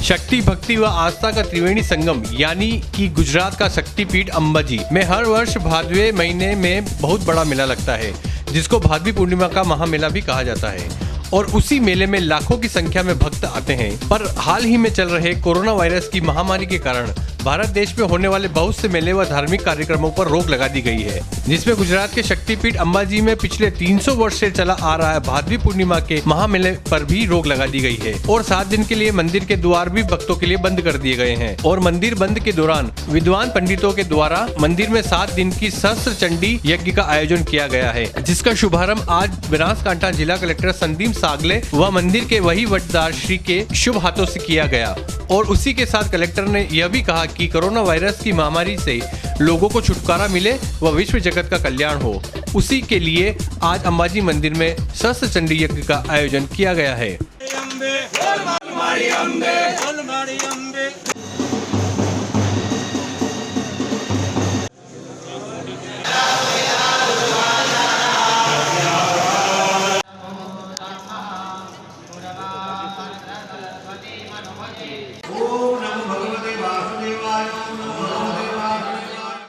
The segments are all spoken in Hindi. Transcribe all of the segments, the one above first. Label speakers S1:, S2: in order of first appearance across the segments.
S1: शक्ति भक्ति व आस्था का त्रिवेणी संगम यानी कि गुजरात का शक्तिपीठ अंबाजी में हर वर्ष भादवे महीने में बहुत बड़ा मेला लगता है, जिसको भादवी पूर्णिमा का महामेला भी कहा जाता है। और उसी मेले में लाखों की संख्या में भक्त आते हैं। पर हाल ही में चल रहे कोरोना वायरस की महामारी के कारण भारत देश में होने वाले बहुत से मेले व धार्मिक कार्यक्रमों पर रोक लगा दी गई है, जिसमें गुजरात के शक्तिपीठ अंबाजी में पिछले 300 वर्ष से चला आ रहा है भादवी पूर्णिमा के महामेले पर भी रोक लगा दी गई है। और 7 दिन के लिए मंदिर के द्वार भी भक्तों के लिए बंद कर दिए गए हैं। और मंदिर बंद के दौरान विद्वान पंडितों के द्वारा मंदिर में 7 दिन की सहस्त्र चंडी यज्ञ का आयोजन किया गया है, जिसका शुभारंभ आज बनासकांठा जिला कलेक्टर संदीप सागले व मंदिर के वही वटदार श्री के शुभ हाथों से किया गया। और उसी के साथ कलेक्टर ने यह भी कहा कि कोरोना वायरस की महामारी से लोगों को छुटकारा मिले व विश्व जगत का कल्याण हो। उसी के लिए आज अंबाजी मंदिर में सहस्त्र चंडी यज्ञ का आयोजन किया गया है।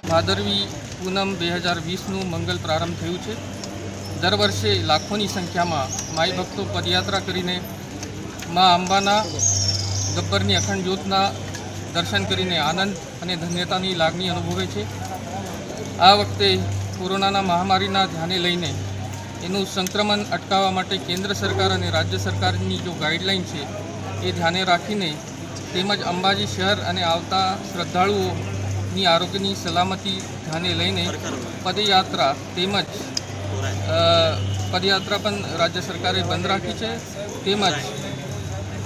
S2: ભાદરવી પૂનમ 2020નું મંગલ પ્રારંભ થયું છે। દર વર્ષે લાખોની સંખ્યામાં માઈ ભક્તો પદયાત્રા કરીને મા અંબાના ગબ્બરની અખંડ જ્યોતના દર્શન કરીને આનંદ અને ધન્યતાની લાગણી અનુભવે છે। આ વખતે કોરોનાના મહામારીના ધ્યાને લઈને એનું સંક્રમણ અટકાવવા માટે કેન્દ્ર સરકાર અને રાજ્ય સરકારની જો ગાઈડલાઈન છે એ ધ્યાને રાખીને તેમજ અંબાજી શહેર અને આવતા શ્રદ્ધાળુઓ आरोग्य सलामती ध्याने लईने पदयात्रा तेमज पदयात्रा पण राज्य सरकारे बंद राखी है। तेमज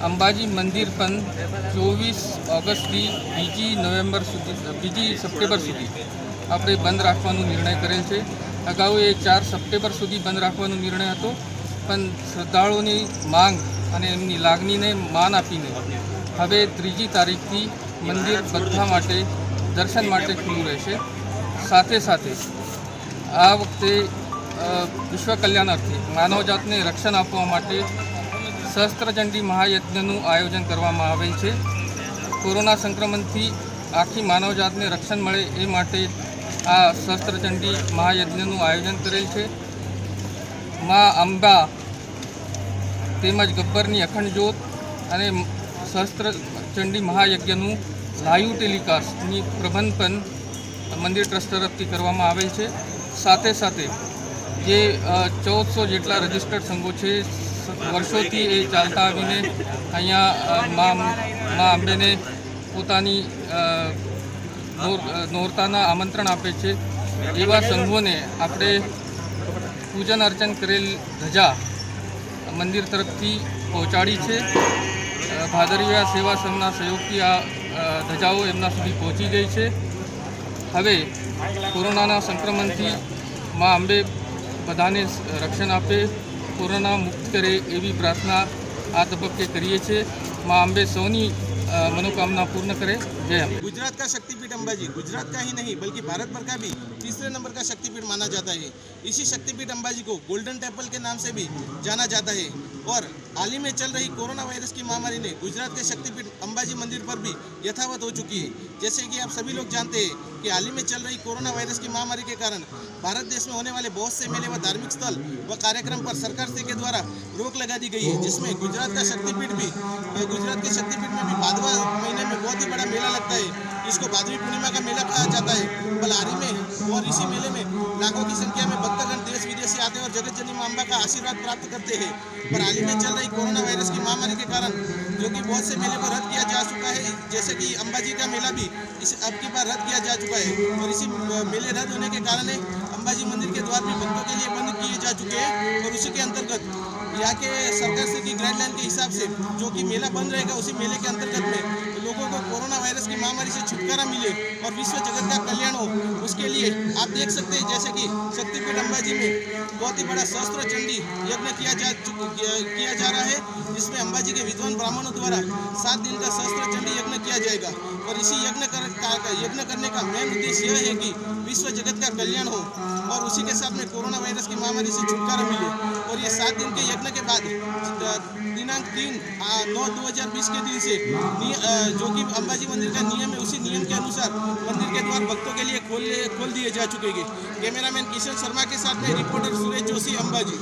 S2: अंबाजी मंदिर पण 24 ऑगस्ट थी 2 सप्टेम्बर सुधी आपणे बंद राखवानो निर्णय करेल छे। अगाऊ ए 4 सप्टेम्बर सुधी बंद राखवानो निर्णय हतो, पण श्रद्धाळुओनी मांग अने एमनी लागणीने मान आपीने हवे 3 तारीखथी मंदिर बधा माटे दर्शन माटे खुल्लू रहेशे। साथे साथे आ वखते विश्व कल्याणार्थी मानवजातने रक्षण आपवा माटे सहस्त्रचंडी महायज्ञનું आयोजन करवामां आवेल छे। कोरोना संक्रमणथी आखी मानवजातने रक्षण मळे ए माटे आ सहस्त्रचंडी महायज्ञનું आयोजन करेल छे। मां अंबा तेमज गब्बरनी अखंड ज्योत अने सहस्त्रचंडी महायज्ञનું लाइव टेलिकास्टनी प्रबंध पण मंदिर ट्रस्ट तरफथी करवामां आवेल छे। साथे साथे जे 1400 जेटला रजिस्टर्ड संघो छे वर्षोथी ए चालता आवीने अहींया मां अंबेने पोतानी नोरताना आमंत्रण आपे छे। एवा संघोने आपणे पूजन अर्चन करेल ध्वजा मंदिर तरफथी पहोंचाड़ी छे। भादरविया सेवा संघना सहयोगथी आ ध्वजाओ एमना सुधी पहोंची गई है। हवे कोरोना संक्रमणथी मां अंबे बधाने रक्षण आपे, कोरोना मुक्त करे एवी प्रार्थना आ तबक्के करीए छे। मां अंबे सौनी मनोकामना पूर्ण करे। जय अंबे।
S3: गुजरात का शक्तिपीठ अंबाजी गुजरात का ही नहीं बल्कि भारत भर का भी तीसरे नंबर का शक्तिपीठ माना जाता है। इसी शक्तिपीठ अंबाजी को गोल्डन टेम्पल के नाम से भी जाना जाता है। और हाल ही में चल रही कोरोना वायरस की महामारी ने गुजरात के शक्तिपीठ अंबाजी मंदिर पर भी यथावत हो चुकी है। जैसे कि आप सभी लोग जानते हैं कि हाल ही में चल रही कोरोना वायरस की महामारी के कारण भारत देश में होने वाले बहुत से मेले व धार्मिक स्थल व कार्यक्रम पर सरकार से के द्वारा रोक लगा दी गई है, जिसमें गुजरात के शक्तिपीठ में भी भादवा महीने में बहुत ही बड़ा मेला लगता है। इसको भादवी पूर्णिमा का मेला कहा जाता है। बलारी में और इसी मेले में लाखों की संख्या में भक्तगण देश विदेश से आते हैं और जगत जननी मां अंबा का आशीर्वाद प्राप्त करते हैं। पर हाल ही में चल रही कोरोना वायरस की महामारी के कारण जो कि बहुत से मेले को रद्द किया जा चुका है, जैसे कि अंबाजी का मेला भी अब की बार रद्द किया जा चुका है। और इसी मेले रद्द होने के कारण अंबाजी मंदिर के द्वार भी भक्तों के लिए बंद किए जा चुके हैं। और उसी के अंतर्गत यहाँ के सरकार से की गाइडलाइन के हिसाब से जो कि मेला बंद रहेगा, उसी मेले के अंतर्गत में लोगों को कोरोना वायरस की महामारी से छुटकारा मिले और विश्व जगत का कल्याण हो, उसके लिए आप देख सकते हैं जैसे कि शक्तिपीठ अंबाजी में बहुत ही बड़ा सहस्त्र चंडी यज्ञ किया जा रहा है, जिसमें अंबाजी के विद्वान ब्राह्मणों द्वारा 7 दिन का सहस्त्र चंडी यज्ञ किया जाएगा। और इसी यज्ञ करने का मेन उद्देश्य यह है कि विश्व जगत का कल्याण हो। और उसी के साथ में कोरोना वायरस की महामारी से छुटकारा मिले। और ये 7 दिन के यज्ञ के बाद दिनांक 3/9/2020 के दिन से जो कि अंबाजी मंदिर का नियम है, उसी नियम के अनुसार मंदिर के द्वार भक्तों के लिए खोल दिए जा चुके हैं। कैमरामैन किशन शर्मा के साथ में रिपोर्टर सुरेश जोशी, अंबाजी।